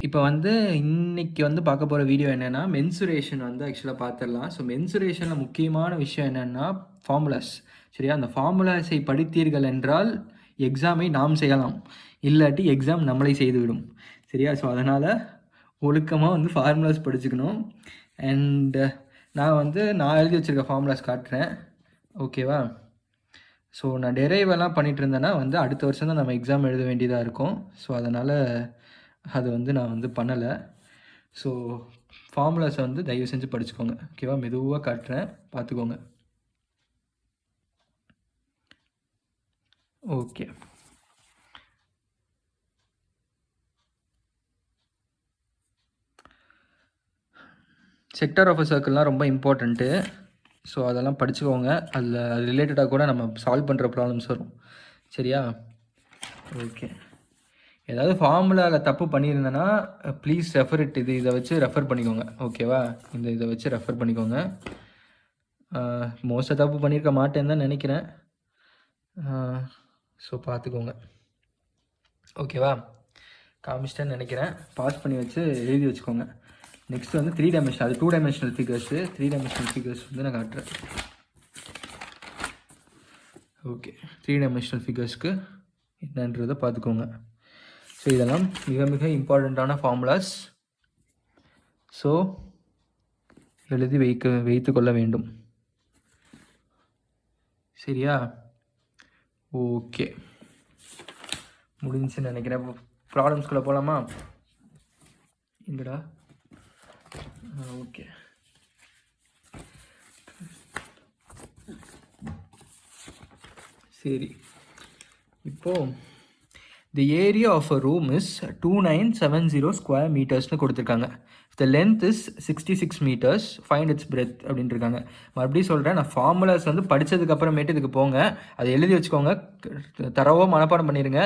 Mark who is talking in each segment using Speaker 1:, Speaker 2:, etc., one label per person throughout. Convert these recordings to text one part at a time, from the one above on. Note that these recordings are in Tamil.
Speaker 1: இப்போ வந்து இன்னைக்கு வந்து பார்க்க போற வீடியோ என்னன்னா, மென்சுரேஷன் வந்து ஆக்சுவலா பார்த்துரலாம். ஸோ மென்சுரேஷன்ல முக்கியமான விஷயம் என்னன்னா, ஃபார்முலாஸ். சரியா? அந்த ஃபார்முலாஸை படித்தீர்கள் என்றால், எக்ஸாமை நாம் செய்யலாம். இல்லாட்டி எக்ஸாம் நம்மளை செய்துவிடும். சரியா? ஸோ அதனால ஒழுக்கமா வந்து ஃபார்முலாஸ் படிச்சுக்கணும். அண்ட் நான் எழுதி வச்சிருக்க ஃபார்முலாஸ் காட்டுறேன். ஓகேவா? ஸோ நான் டெரைவெல்லாம் பண்ணிட்டு இருந்தேன்னா வந்து அடுத்த வருஷம் தான் நம்ம எக்ஸாம் எழுத வேண்டியதா இருக்கும். ஸோ அதனால அது வந்து நான் வந்து பண்ணலை. ஸோ ஃபார்முலாஸை வந்து தயவு செஞ்சு படிச்சுக்கோங்க. ஓகேவா? மெதுவாக காட்டுறேன், பார்த்துக்கோங்க. ஓகே. செக்டார் ஆஃப் அ சர்க்கிள்லாம் ரொம்ப இம்பார்ட்டண்ட்டு. ஸோ அதெல்லாம் படிச்சுக்கோங்க. அது ரிலேட்டடாக கூட நம்ம சால்வ் பண்ணுற ப்ராப்ளம்ஸ் வரும். சரியா? ஓகே. ஏதாவது ஃபார்முலாவில் தப்பு பண்ணியிருந்தேன்னா ப்ளீஸ் ரெஃபர் இட். இதை வச்சு ரெஃபர் பண்ணிக்கோங்க. ஓகேவா? இதை வச்சு ரெஃபர் பண்ணிக்கோங்க. மோஸ்ட்டாக தப்பு பண்ணியிருக்க மாட்டேன்னு தான் நினைக்கிறேன். ஸோ பார்த்துக்கோங்க. ஓகேவா? காமிச்சிட்டேன்னு நினைக்கிறேன். பாஸ் பண்ணி வச்சு எழுதி வச்சுக்கோங்க. நெக்ஸ்ட் வந்து 3 டைமென்ஷனல். அது 2 டைமென்ஷனல் ஃபிகர்ஸு. 3 டைமென்ஷனல் ஃபிகர்ஸ் வந்து நான் காட்டுறேன். ஓகே. 3 டைமென்ஷனல் ஃபிகர்ஸ்க்கு என்னன்றதை பார்த்துக்கோங்க. ஸோ இதெல்லாம் மிக மிக இம்பார்ட்டண்ட்டான ஃபார்முலாஸ். ஸோ எழுதி வைத்து கொள்ள வேண்டும். சரியா? ஓகே, முடிஞ்சுன்னு நினைக்கிறேன். ப்ராப்ளம்ஸ்குள்ளே போகலாமா? எங்கடா? ஓகே. சரி, இப்போது the area of a room is 2970 square மீட்டர்ஸ்னு கொடுத்துருக்காங்க. The length is 66 meters, find its breadth அப்படின்ட்டு இருக்காங்க. மறுபடியும் சொல்கிறேன், நான் ஃபார்முலாஸ் வந்து படித்ததுக்கப்புறமேட்டு இதுக்கு போங்க, அதை எழுதி வச்சுக்கோங்க, தரவோ மனப்பாடம் பண்ணிடுங்க.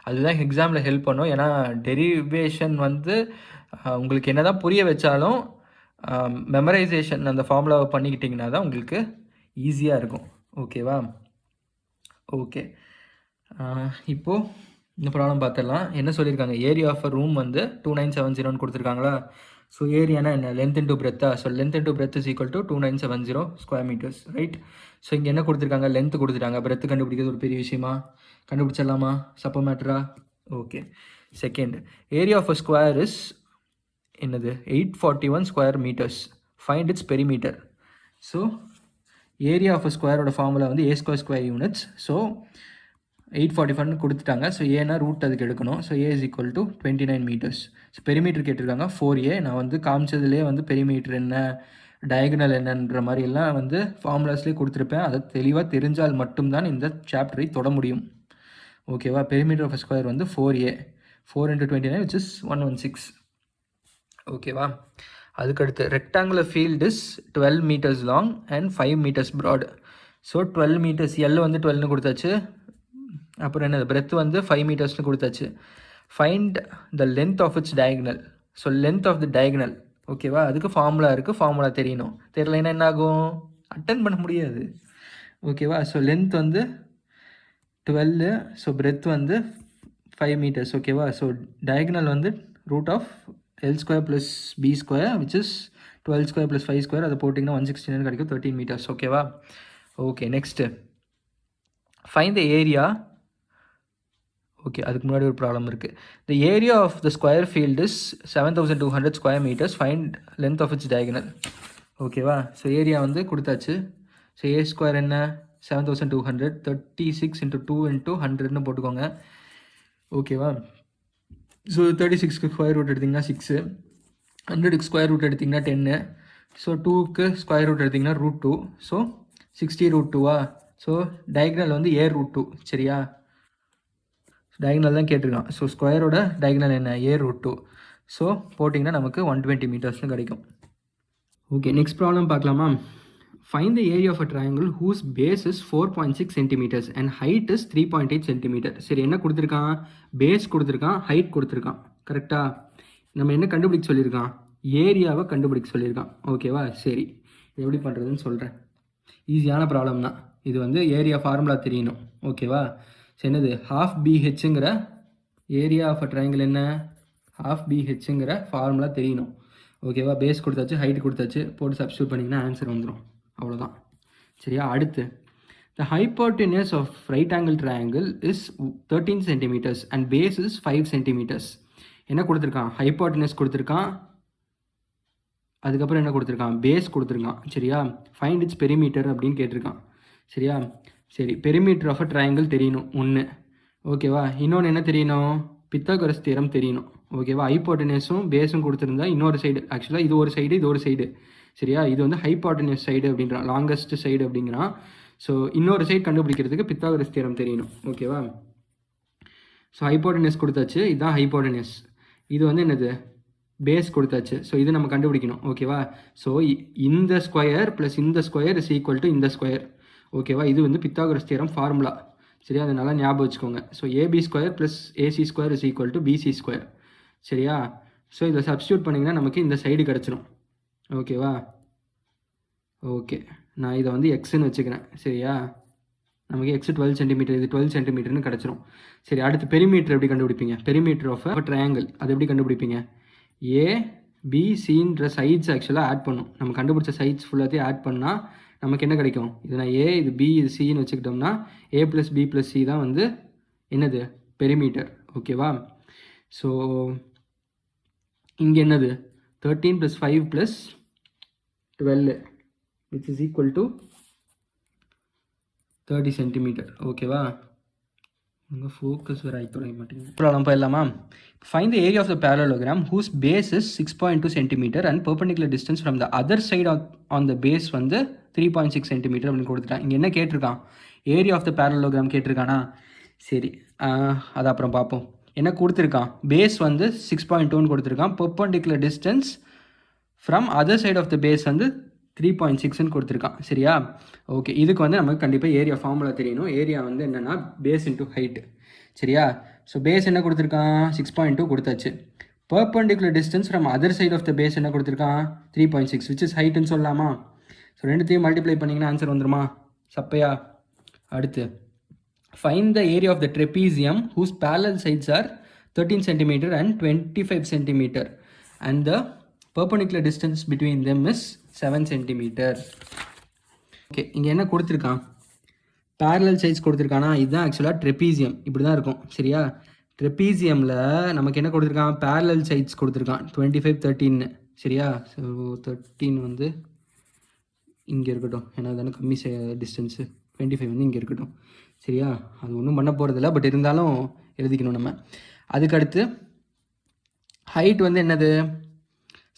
Speaker 1: அதுதான் எக்ஸாமில் ஹெல்ப் பண்ணும். ஏன்னா டெரிவேஷன் வந்து உங்களுக்கு என்ன தான் புரிய வச்சாலும் மெமரைசேஷன் அந்த ஃபார்முலாவை பண்ணிக்கிட்டிங்கன்னா தான் உங்களுக்கு ஈஸியாக இருக்கும். ஓகேவா? ஓகே. இப்போது இந்த ப்ராப்ளம் பார்த்துடலாம். என்ன சொல்லியிருக்காங்க? ஏரியா ஆஃப் அ ரூம் வந்து 2970 கொடுத்துருக்காங்களா? ஸோ ஏரியானா என்ன? லென்த் இன்டூ பிரெத்தா? So length into breadth is equal to 2970 square metres, right? So இங்கே என்ன கொடுத்துருக்காங்க? லென்த் கொடுத்துட்டாங்க. பிரெத்து கண்டுபிடிக்கிறது ஒரு பெரிய விஷயமா? கண்டுபிடிச்சிடலாமா? சப்போ மேட்ரா? Okay. Second, area of a square is என்னது? 841 square metres, find its perimeter. So area of a ஸ்கொயரோட ஃபார்முலா வந்து A² யூனிட்ஸ். ஸோ 841 கொடுத்துட்டாங்க. ஸோ ஏன்னா ரூட் அதுக்கு எடுக்கணும். So A is equal to 29 meters. So perimeter கேட்டிருக்காங்க 4A. நான் வந்து காமிச்சதுலேயே வந்து பெரிமீட்டர் என்ன, டயகனல் என்னன்ற மாதிரி எல்லாம் வந்து ஃபார்முலாஸ்லேயே கொடுத்துருப்பேன். அதை தெளிவாக தெரிஞ்சால் மட்டும்தான் இந்த சாப்டரை தொட முடியும். ஓகேவா? பெரிமீட்டர் ஆஃப் ஸ்கொயர் வந்து 4A, 4 × 29 which is 116. ஓகேவா? அதுக்கடுத்து rectangular field is 12 meters long and 5 meters broad. So 12 meters, L வந்து 12ன்னு கொடுத்தாச்சு. அப்புறம் என்னது? பிரெத் வந்து 5 metersனு கொடுத்தாச்சு. Find the length of its diagonal. So length of the diagonal. ஓகேவா? அதுக்கு ஃபார்முலா இருக்குது. ஃபார்முலா தெரியணும். தெரியலைன்னா என்ன ஆகும்? அட்டன் பண்ண முடியாது. ஓகேவா? ஸோ லென்த் வந்து 12, ஸோ பிரெத் வந்து 5 meters. ஓகேவா? ஸோ டயகனல் வந்து √of L² + B² which is 12² + 5². அதை போட்டிங்கன்னா 169 கிடைக்கும். 13 meters. ஓகேவா? Okay. Next find the area. Okay, அதுக்கு முன்னாடி ஒரு ப்ராப்ளம் இருக்குது. The area of the square field is 7200 square metres, find length of its diagonal. ஓகேவா? ஸோ ஏரியா வந்து கொடுத்தாச்சு. ஸோ A² என்ன? 7200, 36 × 2 × 100ன்னு போட்டுக்கோங்க. ஓகேவா? ஸோ 36க்கு ஸ்கொயர் ரூட் எடுத்திங்கன்னா 6, 100க்கு ஸ்கொயர் ரூட் எடுத்திங்கன்னா 10, ஸோ 2க்கு ஸ்கொயர் ரூட் எடுத்திங்கன்னா √2, ஸோ 60 √2வா? ஸோ டயகனல் வந்து A√2. சரியா? டயகனல் தான் கேட்டிருக்கான். ஸோ ஸ்கொயரோட டயகனல் என்ன? A√2. ஸோ போட்டிங்கன்னா நமக்கு 120 மீட்டர்ஸ்னு கிடைக்கும். ஓகே, நெக்ஸ்ட் ப்ராப்ளம் பார்க்கலாமா? Find the area of a triangle whose base is 4.6 cm and height is 3.8 cm. சரி, என்ன கொடுத்துருக்கான்? பேஸ் கொடுத்துருக்கான், ஹைட் கொடுத்துருக்கான். கரெக்டாக? நம்ம என்ன கண்டுபிடிக்க சொல்லியிருக்கான்? ஏரியாவை கண்டுபிடிக்க சொல்லியிருக்கான். ஓகேவா? சரி, எப்படி பண்ணுறதுன்னு சொல்கிறேன். ஈஸியான ப்ராப்ளம் தான் இது. வந்து ஏரியா ஃபார்முலா தெரியணும். ஓகேவா? சரி, என்னது? ½ BHங்கிற ஏரியா ஆஃப் அ ட்ரையாங்கிள் என்ன? half BHங்கிற ஃபார்முலா தெரியணும். ஓகேவா? பேஸ் கொடுத்தாச்சு, ஹைட் கொடுத்தாச்சு, போட்டு சப்ஸ்டியூட் பண்ணிங்கன்னா ஆன்சர் வந்துடும். அவ்வளோதான். சரியா? அடுத்து the hypotenuse of right angle triangle is 13 centimeters and base is 5 centimeters. என்ன கொடுத்துருக்கான்? ஹைப்போட்டனஸ் கொடுத்துருக்கான், அதுக்கப்புறம் என்ன கொடுத்துருக்கான்? பேஸ் கொடுத்துருக்கான். சரியா? ஃபைண்ட் இட்ஸ் பெரிமீட்டர் அப்படின்னு கேட்டிருக்கான். சரியா? சரி, பெரிமீட்டர் ஆஃப் அ ட்ரையாங்கிள் தெரியணும் ஒன்று. ஓகேவா? இன்னொன்று என்ன தெரியணும்? பித்தாகரஸ் தியரம் தெரியணும். ஓகேவா? ஹைப்போட்டனஸும் பேஸும் கொடுத்துருந்தா இன்னொரு சைடு, ஆக்சுவலாக இது ஒரு சைடு, இது ஒரு சைடு. சரியா? இது வந்து ஹைப்போட்டனஸ் சைடு அப்படின்றான், லாங்கஸ்ட் சைடு அப்படிங்கிறான். ஸோ இன்னொரு சைடு கண்டுபிடிக்கிறதுக்கு பித்தாகரஸ் தியரம் தெரியணும். ஓகேவா? ஸோ ஹைப்போட்டனஸ் கொடுத்தாச்சு, இதுதான் ஹைப்போட்டனஸ். இது வந்து என்னது? பேஸ் கொடுத்தாச்சு. ஸோ இது நம்ம கண்டுபிடிக்கணும். ஓகேவா? ஸோ இந்த ஸ்கொயர் ப்ளஸ் இந்த ஸ்கொயர் இஸ் ஈக்குவல் டு இந்த ஸ்கொயர். ஓகேவா? இது வந்து பித்தாகரஸ் தியரம் ஃபார்முலா. சரியா? அதனால ஞாபகம் வச்சுக்கோங்க. So AB square plus AC square is equal to BC square. சரியா? ஸோ இதில் சப்ஸ்டியூட் பண்ணிங்கன்னா நமக்கு இந்த சைடு கிடச்சிடும். ஓகேவா? ஓகே, நான் இதை வந்து எக்ஸ்ன்னு வச்சுக்கிறேன். சரியா? நமக்கு எக்ஸ் 12 சென்டிமீட்டர், இது 12 சென்டிமீட்டர்னு கிடச்சிரும். சரி, அடுத்து பெரிமீட்டர் எப்படி கண்டுபிடிப்பீங்க? பெரிமீட்டர் ஆஃப் அ ட்ரையாங்கிள் அது எப்படி கண்டுபிடிப்பீங்க? ஏபிசின்ற சைட்ஸ் ஆக்சுவலாக ஆட் பண்ணும். நம்ம கண்டுபிடிச்ச சைட்ஸ் ஃபுல்லாத்தையும் ஆட் பண்ணால் நமக்கு என்ன கிடைக்கும்? இது நான் ஏ, இது பி, இது சின்னு வச்சுக்கிட்டோம்னா ஏ ப்ளஸ் பி ப்ளஸ் சி தான் வந்து என்னது? பெரிமீட்டர். ஓகேவா? ஸோ இங்கே என்னது? 13 + 5 + 12 which is equal to 30 centimetre. ஓகேவா? உங்கள் ஃபோக்கஸ் வேறு ஆகி தொலைக்க மாட்டேங்குது. ப்ராப்ளம் போயிடலாமா? Find the area of the parallelogram whose base is 6.2 centimetre and perpendicular distance from the other side on the base வந்து 3.6 சென்டிமீட்டர் அப்படின்னு கொடுத்துட்டான். இங்கே என்ன கேட்டிருக்கான்? ஏரியா ஆஃப் த பேரலோகிராம் கேட்டிருக்கானா? சரி, அது அப்புறம் பார்ப்போம். என்ன கொடுத்துருக்கான்? பேஸ் வந்து 6.2ன்னு கொடுத்துருக்கான். Perpendicular distance from other side of the base வந்து 3.6ன்னு கொடுத்துருக்கான். சரியா? ஓகே, இதுக்கு வந்து நமக்கு கண்டிப்பாக ஏரியா ஃபார்முலா தெரியணும். ஏரியா வந்து என்னென்னா பேஸ் இன்ட்டு ஹைட்டு. சரியா? ஸோ பேஸ் என்ன கொடுத்துருக்கான்? 6.2 கொடுத்தாச்சு. Perpendicular distance from other side of the base என்ன கொடுத்துருக்கான்? 3.6 விச் இஸ் ஹைட்டுன்னு சொல்லலாமா? ஸோ ரெண்டுத்தையும் மல்டிப்ளை பண்ணிங்கன்னா ஆன்சர் வந்துருமா? சப்பையா? அடுத்து find the area of the trapezium whose parallel sides are 13 centimetre and 25 centimetre and the perpendicular distance between them is 7 centimetre. Okay, இங்கே என்ன கொடுத்துருக்கான்? பேரலல் சைட்ஸ் கொடுத்துருக்கானா? இதுதான் ஆக்சுவலாக ட்ரெபீசியம். இப்படி தான் இருக்கும். சரியா? ட்ரெபீசியமில் நமக்கு என்ன கொடுத்துருக்கான்? பேரலல் சைட்ஸ் கொடுத்துருக்கான் 25, 13. சரியா? ஸோ 13 வந்து இங்கே இருக்கட்டும், ஏன்னா தானே கம்மி டிஸ்டன்ஸு. 25 வந்து இங்கே இருக்கட்டும். சரியா? அது ஒன்றும் பண்ண போகிறதில்ல, பட் இருந்தாலும் எழுதிக்கணும் நம்ம. அதுக்கடுத்து ஹைட் வந்து என்னது?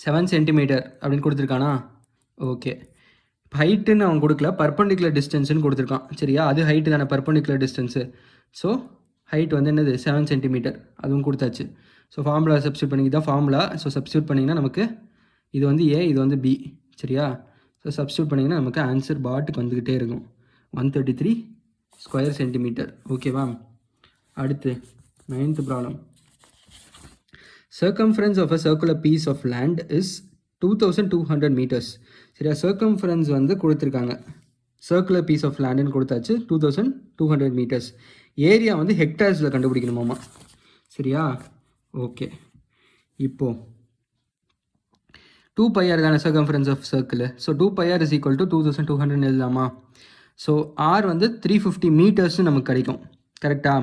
Speaker 1: 7 சென்டிமீட்டர் அப்படின்னு கொடுத்துருக்கானா? ஓகே, ஹைட்டுன்னு அவன் கொடுக்கல, பர்பண்டிகுலர் டிஸ்டன்ஸ்னு கொடுத்துருக்கான். சரியா? அது ஹைட்டு தானே, பர்பண்டிகுலர் டிஸ்டன்ஸு. ஸோ ஹைட் வந்து என்னது? 7 சென்டிமீட்டர். அதுவும் கொடுத்தாச்சு. ஸோ ஃபார்முலா சப்ஸ்டியூட் பண்ணிக்க தான் ஃபார்முலா. ஸோ சப்ஸ்டியூட் பண்ணிங்கன்னா நமக்கு இது வந்து ஏ, இது வந்து பி. சரியா? ஸோ சப்ஸ்டியூட் பண்ணிங்கன்னா நமக்கு ஆன்சர் பாட்டுக்கு வந்துக்கிட்டே இருக்கும். 133 ஸ்கொயர் சென்டிமீட்டர். ஓகேவா? அடுத்து 9th problem. Circumference of a circular piece of land is 2200 meters. சரியா? சர்க்கம்ஃபரன்ஸ் வந்து கொடுத்துருக்காங்க. சர்க்குலர் பீஸ் ஆஃப் லேண்டுன்னு கொடுத்தாச்சு, 2200 meters. ஏரியா வந்து ஹெக்டார்ஸில் கண்டுபிடிக்கணுமாமா. சரியா? ஓகே, இப்போது 2πr தானே circumference of circle. So 2πr is equal to 2200 எழுதலாமா? ஸோ ஆர் வந்து 350 மீட்டர்ஸ்னு நமக்கு கிடைக்கும். கரெக்டா?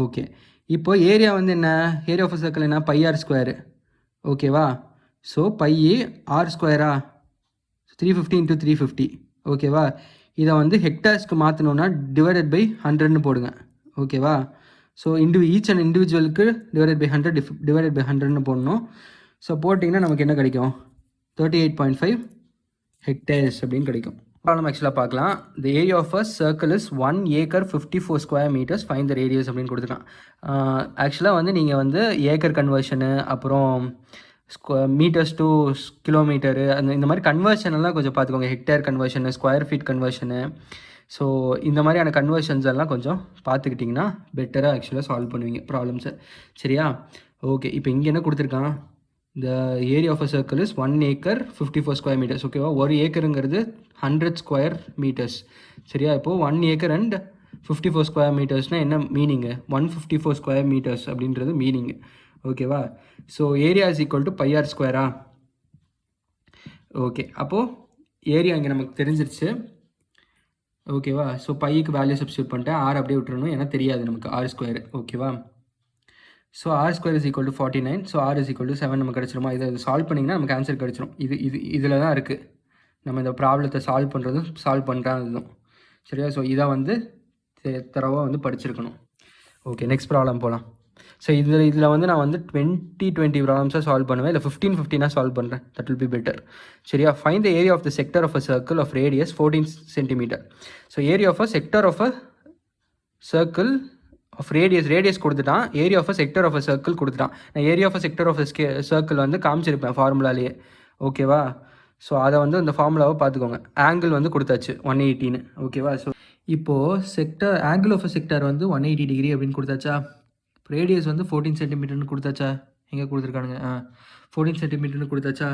Speaker 1: ஓகே, இப்போ ஏரியா வந்து என்ன? ஏரியா ஆஃப் சர்க்கிள் என்ன? πr square. ஓகேவா? ஸோ π r ஸ்கொயரா? 350 × 350. ஓகேவா? இதை வந்து ஹெக்டார்ஸ்க்கு மாற்றணுன்னா டிவைடட் பை 100ன்னு போடுங்க. ஓகேவா? ஸோ ஈச் அண்ட் இண்டிவிஜுவலுக்கு டிவைடட் பை 100 டிவைடட் பை 100ன்னு போடணும். ஸோ போட்டிங்கன்னா நமக்கு என்ன கிடைக்கும்? 38.5 ஹெக்டேர்ஸ் அப்படின்னு கிடைக்கும். ப்ராப்ளம் ஆக்சுவலாக பார்க்கலாம். The area of a circle is 1 acre 54 square meters, find the radius அப்படின்னு கொடுத்துருக்கான். ஆக்சுவலாக வந்து நீங்கள் வந்து ஏக்கர் கன்வர்ஷனு, அப்புறம் மீட்டர்ஸ் டு கிலோமீட்டரு, இந்த மாதிரி கன்வர்ஷன் எல்லாம் கொஞ்சம் பார்த்துக்கோங்க. Hectare conversion, square feet conversion. So இந்த மாதிரியான கன்வர்ஷன்ஸ் எல்லாம் கொஞ்சம் பார்த்துக்கிட்டிங்கன்னா பெட்டராக ஆக்சுவலாக சால்வ் பண்ணுவீங்க ப்ராப்ளம்ஸை. சரியா? ஓகே, இப்போ இங்கே என்ன கொடுத்துருக்கான்? The area of a circle is 1 acre 54 square meters. ஓகேவா? ஒரு ஏக்கருங்கிறது 100 square meters. சரியா? இப்போது 1 acre and 54 square metersனால் என்ன மீனிங்கு? 154 square meters அப்படின்றது மீனிங்கு. ஓகேவா? So area is equal to pi R ஸ்கொயரா? ஓகே, அப்போது ஏரியா இங்கே நமக்கு தெரிஞ்சிருச்சு. ஓகேவா? ஸோ பைக்கு வேல்யூ சப்ஸ்டியூட் பண்ணிட்டேன், ஆர் அப்படியே விட்டுறணும், ஏன்னா தெரியாது நமக்கு ஆர் ஸ்கொயர். ஓகேவா? So R square is equal to 49. So R is equal to 7 நமக்கு கிடச்சிருமா? இதை சால்வ் பண்ணிங்கன்னா நமக்கு ஆன்சர் கிடச்சிரும். இதில் தான் இருக்குது நம்ம இந்த ப்ராப்ளத்தை சால்வ் பண்ணுறதும். சரியா? ஸோ இதை வந்து தரவாக வந்து படிச்சிருக்கணும். ஓகே, நெக்ஸ்ட் ப்ராப்ளம் போகலாம். ஸோ இதில் வந்து நான் வந்து 20 ப்ராப்ளம்ஸாக சால்வ் பண்ணுவேன், இல்லை 15 சால்வ் பண்ணுறேன். That will be better. சரியா? Find the area of the sector of a circle of radius 14 centimetre. So area of a sector of a circle of radius கொடுத்துட்டான், area of a sector of a circle கொடுத்துட்டான். நான் area of a sector of a circle வந்து காமிச்சிருப்பேன் ஃபார்முலாலேயே. ஓகேவா? ஸோ அதை வந்து இந்த ஃபார்முலாவை பார்த்துக்கோங்க. ஆங்கிள் வந்து கொடுத்தாச்சு 180ன்னு. ஓகேவா? ஸோ இப்போது ஆங்கிள் ஆஃப் அ செக்டர் வந்து 180 டிகிரி அப்படின்னு கொடுத்தாச்சா? ரேடியஸ் வந்து 14 சென்டிமீட்டர்னு கொடுத்தாச்சா? எங்கே கொடுத்துருக்கானுங்க? 14 சென்டிமீட்டர்னு கொடுத்தாச்சா?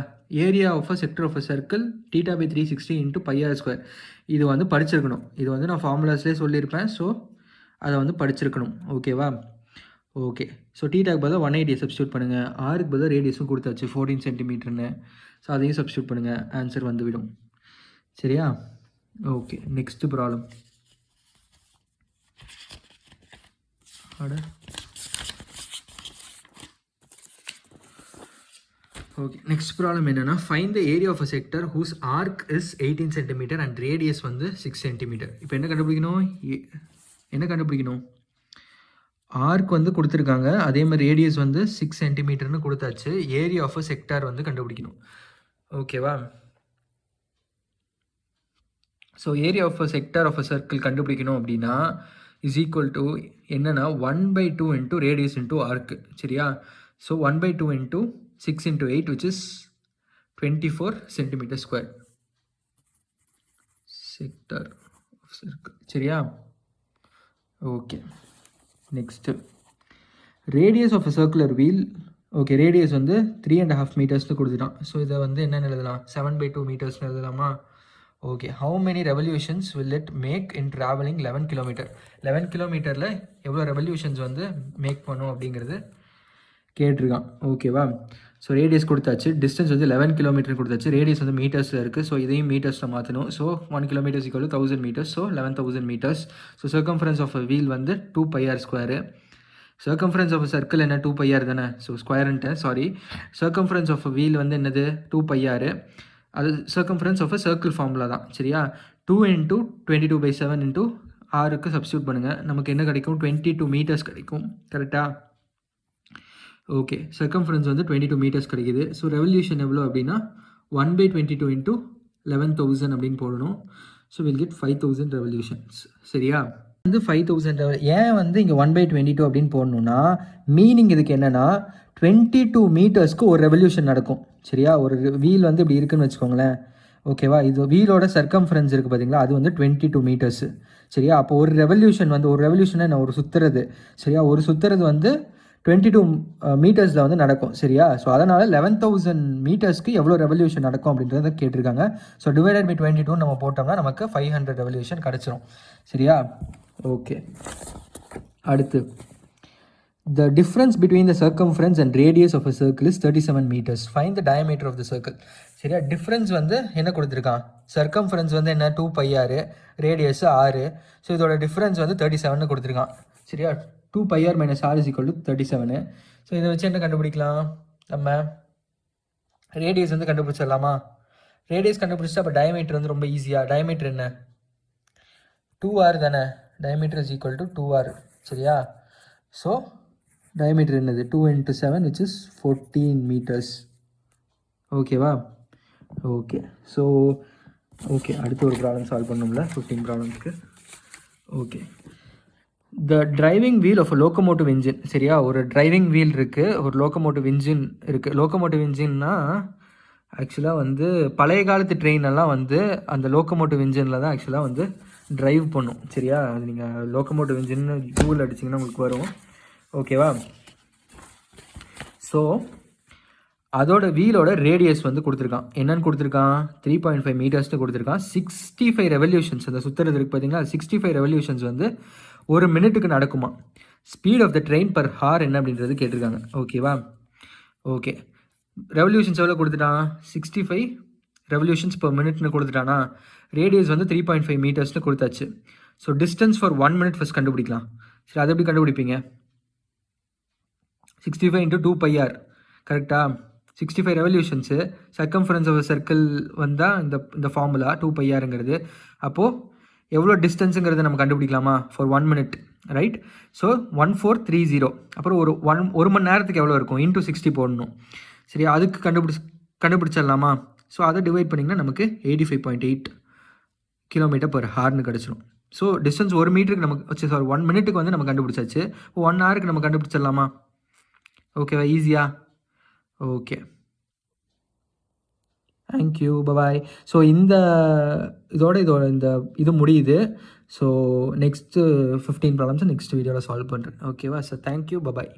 Speaker 1: Area of a sector of a circle θ/360 × πr². இது வந்து படிச்சிருக்கணும். இது வந்து நான் ஃபார்முலாஸ்லேயே சொல்லியிருப்பேன். ஸோ அதை வந்து படிச்சிருக்கணும். ஓகேவா? ஓகே, ஸோ θக்கு பதிலாக 180 சப்ஸ்டியூட் பண்ணுங்கள். ஆருக்கு பதிலாக ரேடியஸும் கொடுத்தாச்சு 14 சென்டிமீட்டர்னு. ஸோ அதையும் சப்ஸ்டியூட் பண்ணுங்கள், ஆன்சர் வந்து விடும். சரியா? Okay, next problem. Okay, next problem என்னென்னா, find the area of a sector whose arc is 18 centimetre and radius வந்து 6 சென்டிமீட்டர். இப்போ என்ன கண்டுபிடிக்கணும்? ஆர்க் வந்து கொடுத்துருக்காங்க, அதே மாதிரி ரேடியஸ் வந்து 6 சென்டிமீட்டர்னு கொடுத்தாச்சு. ஏரியா ஆஃப் அ செக்டார் வந்து கண்டுபிடிக்கணும். ஓகேவா? So area of a sector of a circle கண்டுபிடிக்கணும் அப்படின்னா இஸ் ஈக்குவல் டு என்னென்னா 1/2 × ரேடியஸ் × ஆர்க்கு. சரியா? So 1/2 × 6 × 8 which is 24 centimeter square. Sector of circle. சரியா? Okay, next radius of a circular wheel. Okay, radius வந்து 3.5 மீட்டர்ஸ்னு கொடுத்துட்டான். ஸோ இதை வந்து என்னென்னு எழுதலாம்? 7/2 மீட்டர்ஸ்னு எழுதலாமா? Okay, how many revolutions will it make in travelling 11 kilometre? 11 கிலோமீட்டரில் எவ்வளோ ரெவல்யூஷன்ஸ் வந்து மேக் பண்ணும் அப்படிங்கிறது கேட்டிருக்கான். ஓகேவா? ஸோ ரேடியஸ் கொடுத்தாச்சு, டிஸ்டன்ஸ் வந்து 11 கிலோமீட்டர் கொடுத்தாச்சு, ரேடியஸ் வந்து மீட்டர்ஸில் இருக்குது. ஸோ இதையும் மீட்டர்ஸில் மாற்றணும். So 1 kilometres = 1000 metres. So 11,000 metres. So circumference of a wheel வந்து 2πr². Circumference of a circle என்ன? 2πr தானே. ஸோ ஸ்கொயர்ன்ட்டேன், sorry. Circumference of a wheel வந்து என்னது? 2πr. அது circumference of a circle formula தான். சரியா? 2 × 22/7 × ஆருக்கு சப்ஸ்டியூட் பண்ணுங்கள். நமக்கு என்ன கிடைக்கும்? 22 மீட்டர்ஸ் கிடைக்கும். கரெக்டாக? ஓகே, சர்க்கம்ஃபரன்ஸ் வந்து 22 மீட்டர்ஸ் கிடைக்குது. ஸோ ரெவல்யூஷன் எவ்வளோ அப்படின்னா 1/22 × 11,000 அப்படின்னு போடணும். So will get 5,000 revolutions. சரியா? வந்து 5,000. ஏன் வந்து இங்கே 1/22 அப்படின்னு போடணும்னா, மீனிங் இதுக்கு என்னென்னா 22 மீட்டர்ஸ்க்கு ஒரு ரெவல்யூஷன் நடக்கும். சரியா? ஒரு வீல் வந்து இப்படி இருக்குன்னு வச்சுக்கோங்களேன். ஓகேவா? இது வீலோட சர்க்கம்ஃபரன்ஸ் இருக்குது பார்த்தீங்களா, அது வந்து 22 மீட்டர்ஸு. சரியா? அப்போ ஒரு ரெவல்யூஷன் என்ன? ஒரு சுற்றுறது. சரியா? ஒரு சுற்றுறது வந்து 22 மீட்டர்ஸில் வந்து நடக்கும். சரியா? ஸோ அதனால் 11,000 மீட்டர்ஸ்க்கு எவ்வளோ ரெவல்யூஷன் நடக்கும் அப்படின்றத கேட்டிருக்காங்க. ஸோ டிவைடட் பை 22 நம்ம போட்டோம்னா நமக்கு 500 ரெவல்யூஷன் கிடச்சிரும். சரியா? ஓகே, அடுத்து the difference between the circumference and radius of a circle is 37 meters. Find the diameter of the circle. சரியா? டிஃப்ரென்ஸ் வந்து என்ன கொடுத்துருக்கான்? சர்க்கம்ஃபரன்ஸ் வந்து என்ன? 2πr, radius 6. ஸோ இதோட டிஃப்ரென்ஸ் வந்து 37 கொடுத்துருக்கான். சரியா? 2πr - r = 37. ஸோ இதை வச்சு என்ன கண்டுபிடிக்கலாம்? நம்ம ரேடியஸ் வந்து கண்டுபிடிச்சிடலாமா? ரேடியஸ் கண்டுபிடிச்சா அப்போ டயமீட்டர் வந்து ரொம்ப ஈஸியாக. டயமீட்டர் என்ன? 2r தானே. Diameter is equal to 2r. சரியா? ஸோ டயமீட்டர் என்னது? 2 × 7 which is 14 meters. ஓகேவா? ஓகே, ஸோ ஓகே, அடுத்து ஒரு ப்ராப்ளம் சால்வ் பண்ணோம்ல 15 ப்ராப்ளம்ஸ்க்கு. Okay, the driving wheel of a locomotive engine. சரியா? ஒரு டிரைவிங் வீல் இருக்குது, ஒரு லோக்கோமோட்டிவ் இன்ஜின் இருக்குது. லோக்கோமோட்டிவ் இன்ஜின்னா ஆக்சுவலாக வந்து பழைய காலத்து ட்ரெயின் எல்லாம் வந்து அந்த லோக்கோமோட்டிவ் இன்ஜினில் தான் ஆக்சுவலாக வந்து ட்ரைவ் பண்ணும். சரியா? அது நீங்கள் லோக்கோமோட்டிவ் இன்ஜின் கூகுள் அடிச்சிங்கன்னா உங்களுக்கு வரும். ஓகேவா? ஸோ அதோட வீலோட ரேடியஸ் வந்து கொடுத்துருக்கான். என்னன்னு கொடுத்துருக்கான்? 3.5 மீட்டர்ஸ்னு கொடுத்துருக்கான். 65 ரெவல்யூஷன்ஸ் அந்த சுற்றுறது இருக்குது பார்த்தீங்களா, 65 ரெவல்யூஷன்ஸ் வந்து ஒரு மினிட்டுக்கு நடக்குமா. Speed of the train per hour என்ன அப்படின்றது கேட்டிருக்காங்க. ஓகேவா? ஓகே. ரெவல்யூஷன்ஸ் எவ்வளோ கொடுத்துட்டான்? 65 ரெவல்யூஷன்ஸ் per மினிட்னு கொடுத்துட்டானா? ரேடியஸ் வந்து 3.5 மீட்டர்ஸ்னு கொடுத்தாச்சு. So distance for 1 minute first கண்டுபிடிக்கலாம். சரி, அதை எப்படி கண்டுபிடிப்பீங்க? 65 × 2πr கரெக்டாக? 65 ரெவல்யூஷன்ஸு, சர்க்கம்ஃபரன்ஸ் ஆஃப் சர்க்கிள் வந்தால் இந்த ஃபார்முலா 2πrங்கிறது. அப்போது எவ்வளோ டிஸ்டன்ஸுங்கிறத நம்ம கண்டுபிடிக்கலாமா ஃபார் 1 மினிட், ரைட்? ஸோ 1430. அப்புறம் ஒரு மணி நேரத்துக்கு எவ்வளோ இருக்கும்? இன்டூ 60 போடணும். சரி, அதுக்கு கண்டுபிடிச்சிடலாமா? ஸோ அதை டிவைட் பண்ணிங்கன்னா நமக்கு 85.8 km/hன்னு கிடச்சிரும். ஸோ டிஸ்டன்ஸ் 1 மீட்டருக்கு நமக்கு 1 மினிட்டுக்கு வந்து நம்ம கண்டுபிடிச்சாச்சு. 1 ஹவருக்கு நம்ம கண்டுபிடிச்சிடலாமா? ஓகேவா? ஈஸியா? Okay, thank you, bye bye. ஸோ இதோட இது முடியுது. ஸோ நெக்ஸ்ட்டு 15 ப்ராப்ளம்ஸை நெக்ஸ்ட் வீடியோவில் சால்வ் பண்ணுறேன். ஓகேவா? So thank you, bye bye.